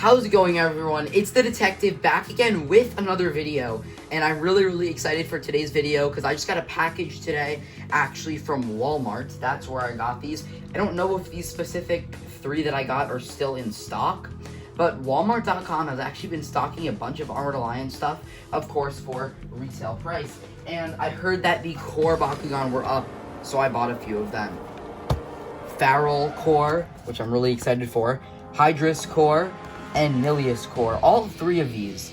How's it going, everyone? It's the Detective back again with another video, and I'm really excited for today's video because I just got a package today actually from Walmart. That's where I got these. I don't know if these specific 3 that I got are still in stock, but Walmart.com has actually been stocking a bunch of Armored Alliance stuff, of course, for retail price. And I heard that the core Bakugan were up, so I bought a few of them. Pharol core, which I'm really excited for, Hydorous core, and Nillious core. All 3 of these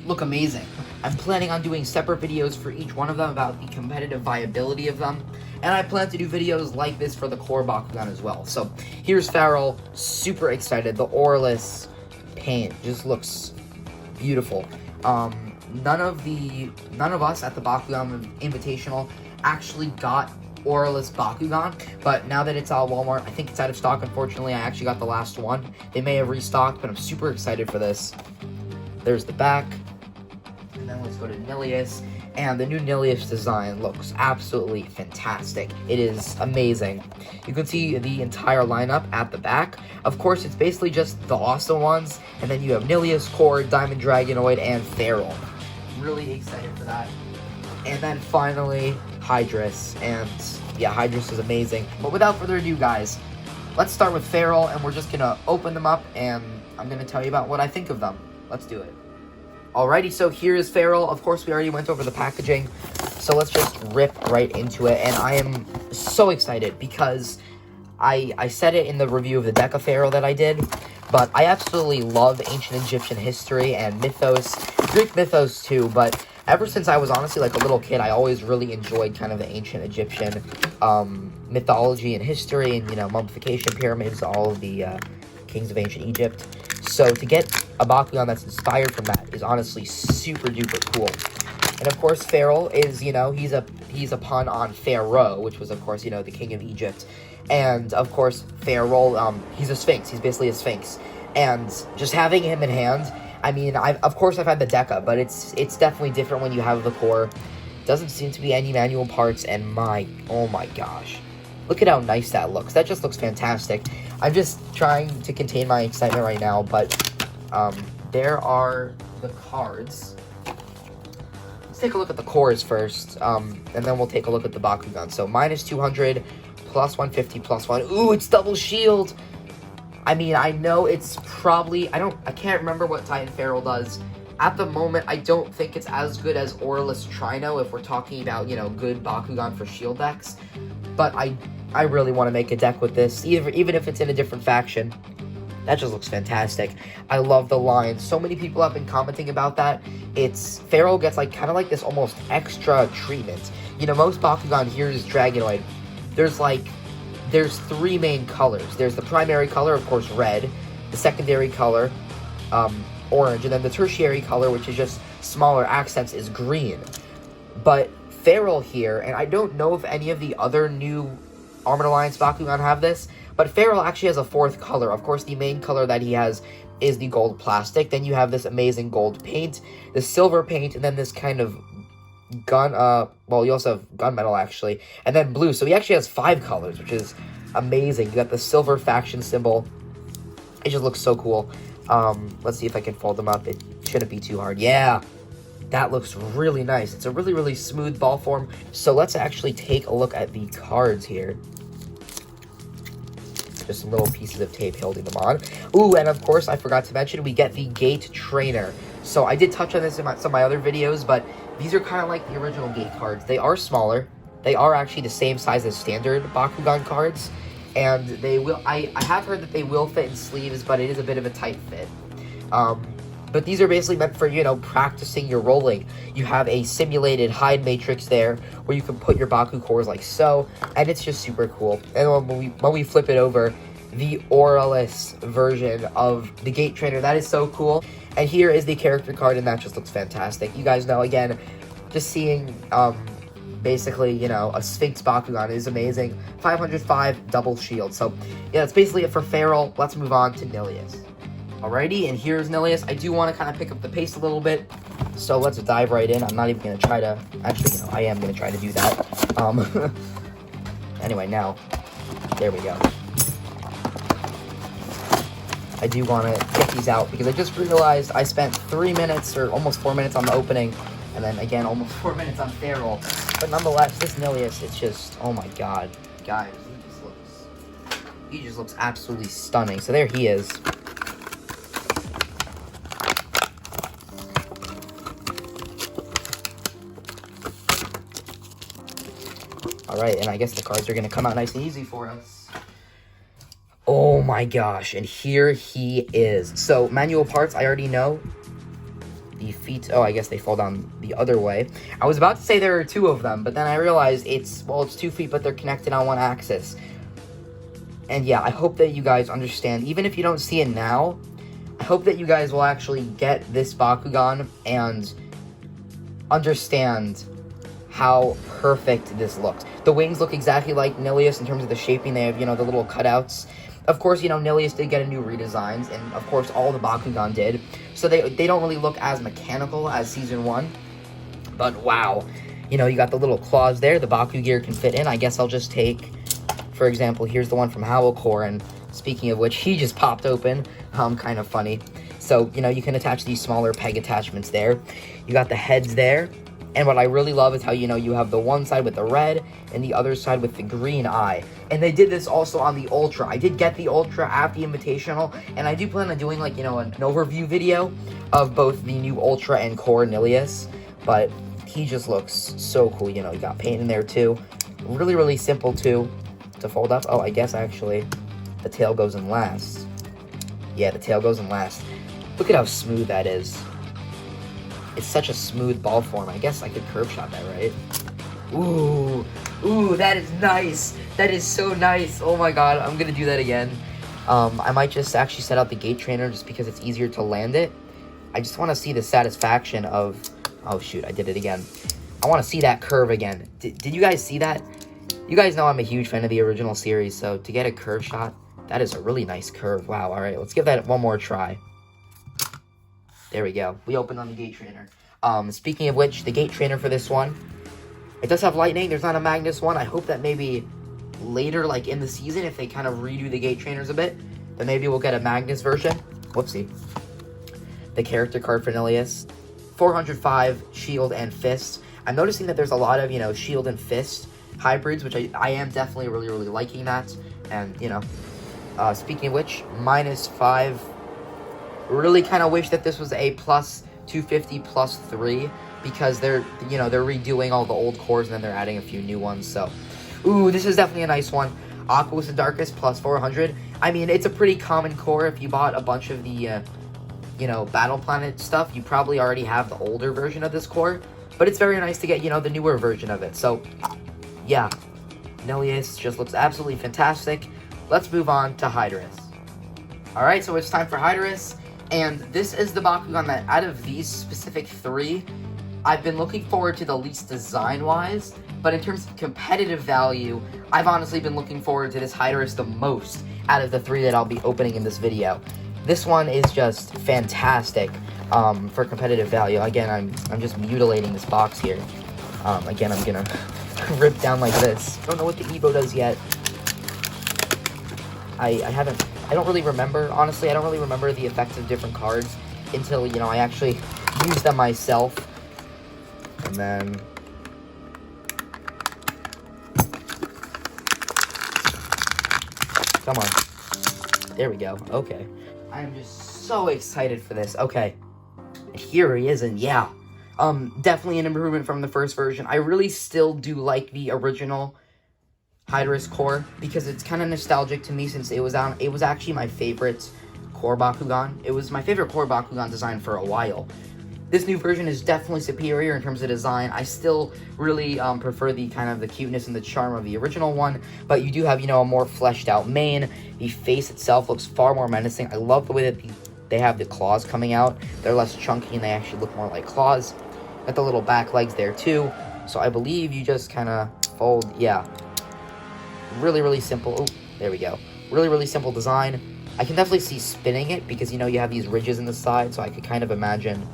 look amazing. I'm planning on doing separate videos for each one of them about the competitive viability of them, and I plan to do videos like this for the core Bakugan as well. So here's Pharol, super excited. The auraless paint just looks beautiful. None of us at the Bakugan Invitational actually got auraless Bakugan, but now that it's out of Walmart, I think it's out of stock. Unfortunately, I actually got the last one. They may have restocked, but I'm super excited for this. There's the back, and then let's go to Nillious, and the new Nillious design looks absolutely fantastic. It is amazing. You can see the entire lineup at the back. Of course, it's basically just the awesome ones, and then you have Nillious core, Diamond Dragonoid, and Pharol. Really excited for that. And then finally, Hydorous, and yeah, Hydorous is amazing. But without further ado, guys, let's start with Pharol, and we're just gonna open them up, and I'm gonna tell you about what I think of them. Let's do it. Alrighty, so here is Pharol. Of course, we already went over the packaging, so let's just rip right into it. And I am so excited because I said it in the review of the Deca Pharol that I did, but I absolutely love ancient Egyptian history and mythos, Greek mythos too, but ever since I was honestly like a little kid, I always really enjoyed kind of the ancient Egyptian mythology and history, and, you know, mummification, pyramids, all of the kings of ancient Egypt. So to get a Bakugan that's inspired from that is honestly super duper cool. And of course, Pharol is, you know, he's a pun on Pharaoh, which was, of course, you know, the king of Egypt. And of course, Pharol, he's a sphinx. He's basically a sphinx. And just having him in hand, I mean, I've had the Deca, but it's definitely different when you have the core. Doesn't seem to be any manual parts, and oh my gosh. Look at how nice that looks. That just looks fantastic. I'm just trying to contain my excitement right now, but there are the cards. Let's take a look at the cores first, and then we'll take a look at the Bakugan. So minus 200, plus 150, plus 1. Ooh, it's double shield! I mean, I know it's probably, I can't remember what Titan Pharol does. At the moment, I don't think it's as good as Auraless Trino if we're talking about, you know, good Bakugan for shield decks. But I really want to make a deck with this, even if it's in a different faction. That just looks fantastic. I love the line. So many people have been commenting about that. Pharol gets like kind of like this almost extra treatment. You know, most Bakugan, here's Dragonoid. There's 3 main colors. There's the primary color, of course, red. The secondary color, orange. And then the tertiary color, which is just smaller accents, is green. But Pharol here, and I don't know if any of the other new Armored Alliance Bakugan have this, but Pharol actually has a 4th color. Of course, the main color that he has is the gold plastic. Then you have this amazing gold paint, the silver paint, and then this kind of well, you also have gunmetal, actually, and then blue. So he actually has 5 colors, which is amazing. You got the silver faction symbol. It just looks so cool. Let's see if I can fold them up. It shouldn't be too hard. Yeah, that looks really nice. It's a really smooth ball form. So let's actually take a look at the cards here. Just some little pieces of tape holding them on. Ooh, and of course, I forgot to mention, we get the Gate Trainer. So I did touch on this in some of my other videos, but these are kind of like the original Gate cards. They are smaller. They are actually the same size as standard Bakugan cards. And they will, I have heard that they will fit in sleeves, but it is a bit of a tight fit. But these are basically meant for, you know, practicing your rolling. You have a simulated hide matrix there where you can put your Baku cores like so, and it's just super cool. And when we flip it over, the auraless version of the Gate Trainer, that is so cool. And here is the character card, and that just looks fantastic. You guys know, again, just seeing basically, you know, a Sphinx Bakugan is amazing. 505 double shield. So yeah, that's basically it for Pharol. Let's move on to Nillious. Alrighty, and here's Nillious. I do want to kind of pick up the pace a little bit, so let's dive right in. I'm not even going to try to, actually, you know, I am going to try to do that. Anyway, now, there we go. I do want to get these out because I just realized I spent 3 minutes or almost 4 minutes on the opening, and then again almost 4 minutes on Pharol. But nonetheless, this Nillious, it's just, oh my god, guys, he just looks absolutely stunning. So there he is. Alright, and I guess the cards are going to come out nice and easy for us. Oh my gosh, and here he is. So, manual parts, I already know. The feet, oh, I guess they fall down the other way. I was about to say there are 2 of them, but then I realized it's 2 feet, but they're connected on one axis. And yeah, I hope that you guys understand, even if you don't see it now, I hope that you guys will actually get this Bakugan and understand how perfect this looks. The wings look exactly like Nillious in terms of the shaping. They have, you know, the little cutouts. Of course, you know, Nillious did get a new redesigns, and of course, all the Bakugan did. So they don't really look as mechanical as Season 1. But wow, you know, you got the little claws there. The Baku gear can fit in. I guess I'll just take, for example, here's the one from Howl Core, and speaking of which, he just popped open. Kind of funny. So, you know, you can attach these smaller peg attachments there. You got the heads there. And what I really love is how, you know, you have the one side with the red and the other side with the green eye. And they did this also on the Ultra. I did get the Ultra at the Invitational, and I do plan on doing, like, you know, an overview video of both the new Ultra and Core Nillious. But he just looks so cool. You know, you got paint in there too. Really, really simple too to fold up. Oh, I guess actually the tail goes in last. Yeah, the tail goes in last. Look at how smooth that is. It's such a smooth ball form. I guess I could curve shot that, right? Ooh, that is nice. That is so nice. Oh my god, I'm gonna do that again. I might just actually set out the gate trainer just because it's easier to land it. I just want to see the satisfaction of... Oh shoot, I did it again. I want to see that curve again. Did you guys see that? You guys know I'm a huge fan of the original series, so to get a curve shot, that is a really nice curve. Wow, alright, let's give that one more try. There we go. We opened on the gate trainer. Speaking of which, the gate trainer for this one, it does have lightning. There's not a Magnus one. I hope that maybe later, like in the season, if they kind of redo the gate trainers a bit, then maybe we'll get a Magnus version. Whoopsie. The character card for Nillious. 405 shield and fist. I'm noticing that there's a lot of, you know, shield and fist hybrids, which I am definitely really, really liking that. And, you know, speaking of which, -5. Really kind of wish that this was a plus 250 plus 3 because they're, you know, they're redoing all the old cores and then they're adding a few new ones. So, ooh, this is definitely a nice one. Aquos and Darkest plus 400. I mean, it's a pretty common core. If you bought a bunch of the, you know, Battle Planet stuff, you probably already have the older version of this core. But it's very nice to get, you know, the newer version of it. So, yeah, Nillious just looks absolutely fantastic. Let's move on to Hydorous. Alright, so it's time for Hydorous. And this is the Bakugan that, out of these specific 3, I've been looking forward to the least design-wise. But in terms of competitive value, I've honestly been looking forward to this Hydorous the most out of the 3 that I'll be opening in this video. This one is just fantastic for competitive value. Again, I'm just mutilating this box here. Again, I'm gonna rip down like this. Don't know what the Evo does yet. I don't really remember, honestly, I don't really remember the effects of different cards until, you know, I actually use them myself. And then... Come on. There we go. Okay. I am just so excited for this. Okay. And here he is, and yeah. Definitely an improvement from the first version. I really still do like the original Hydorous core because it's kind of nostalgic to me since it was actually my favorite core Bakugan. It was my favorite core Bakugan design for a while. This new version is definitely superior in terms of design. I still really prefer the kind of the cuteness and the charm of the original one, but you do have, you know, a more fleshed out mane. The face itself looks far more menacing. I love the way that they have the claws coming out. They're less chunky and they actually look more like claws. Got the little back legs there too. So I believe you just kind of fold, yeah. Really, really simple. Oh, there we go. Really, really simple design. I can definitely see spinning it because, you know, you have these ridges in the side, so I could kind of imagine.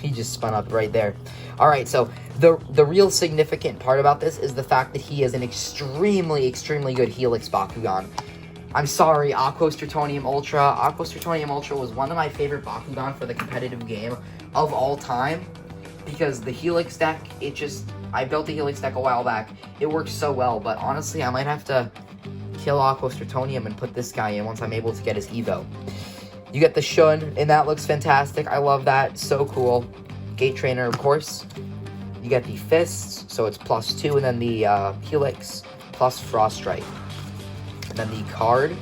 He just spun up right there. All right, so the real significant part about this is the fact that he is an extremely, extremely good Helix Bakugan. I'm sorry, Aquos Tritonium Ultra. Aquos Tritonium Ultra was one of my favorite Bakugan for the competitive game of all time. Because the Helix deck, I built the Helix deck a while back. It works so well, but honestly, I might have to kill Aquos Tritonium and put this guy in once I'm able to get his Evo. You get the Shun, and that looks fantastic. I love that. So cool. Gate Trainer, of course. You get the Fists, so it's +2, and then the Helix plus Frost Strike. And then the card,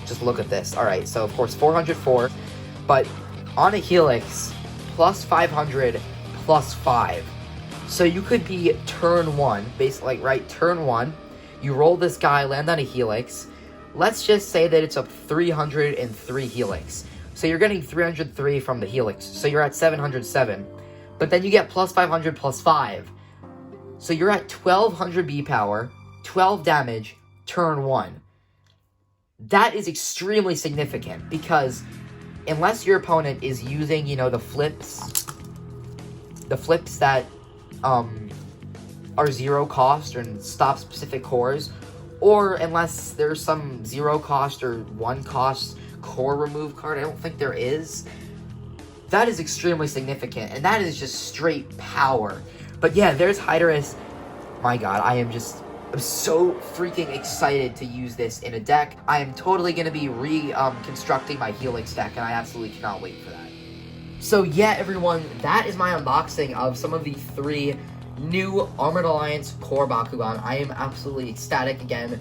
just look at this. Alright, so of course 404, but on a Helix, +500, +5. So you could be turn 1, basically, like, right, turn 1, you roll this guy, land on a Helix. Let's just say that it's a 303 Helix. So you're getting 303 from the Helix, so you're at 707. But then you get +500, +5. So you're at 1200 B power, 12 damage, turn 1. That is extremely significant, because unless your opponent is using, you know, the flips that are 0 cost and stop specific cores, or unless there's some 0 cost or 1 cost core remove card, I don't think there is. That is extremely significant, and that is just straight power. But yeah, there's Hydorous. My god, I'm so freaking excited to use this in a deck. I am totally going to be constructing my Helix deck, and I absolutely cannot wait for that. So yeah, everyone, that is my unboxing of some of the 3 new Armored Alliance core Bakugan. I am absolutely ecstatic again.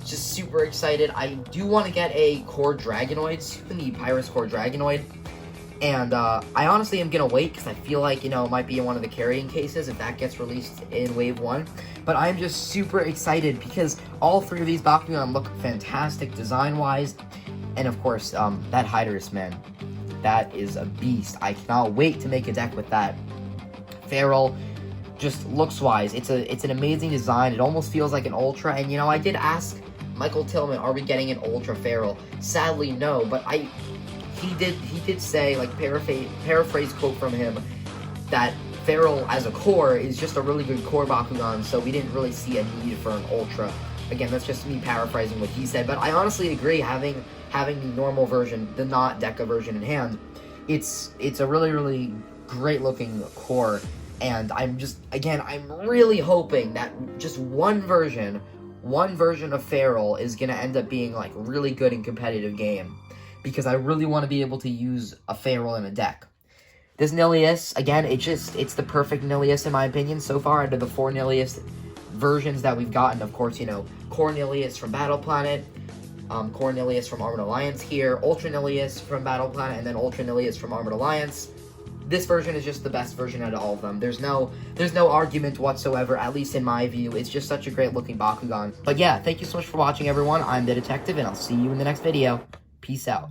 Just super excited. I do want to get a core Dragonoid, the Pyrus core Dragonoid. And I honestly am going to wait, because I feel like, you know, it might be in one of the carrying cases if that gets released in Wave 1. But I'm just super excited, because all 3 of these Bakugan look fantastic design-wise. And of course, that Hydorous, man, that is a beast. I cannot wait to make a deck with that. Pharol, just looks-wise, it's an amazing design. It almost feels like an Ultra. And, you know, I did ask Michael Tillman, are we getting an Ultra Pharol? Sadly, no, but he did say, like, paraphrase quote from him, that Pharol as a core is just a really good core Bakugan, so we didn't really see a need for an Ultra. Again, that's just me paraphrasing what he said, but I honestly agree, having the normal version, the not Deca version in hand, it's a really, really great looking core, and I'm really hoping that just one version of Pharol is gonna end up being, like, really good in competitive game. Because I really want to be able to use a Pharol in a deck. This Nillious, again, it's the perfect Nillious in my opinion so far out of the 4 Nillious versions that we've gotten. Of course, you know, Core Nillious from Battle Planet, Core Nillious from Armored Alliance here, Ultra Nillious from Battle Planet, and then Ultra Nillious from Armored Alliance. This version is just the best version out of all of them. There's no argument whatsoever, at least in my view. It's just such a great looking Bakugan. But yeah, thank you so much for watching, everyone. I'm the Detective, and I'll see you in the next video. Peace out.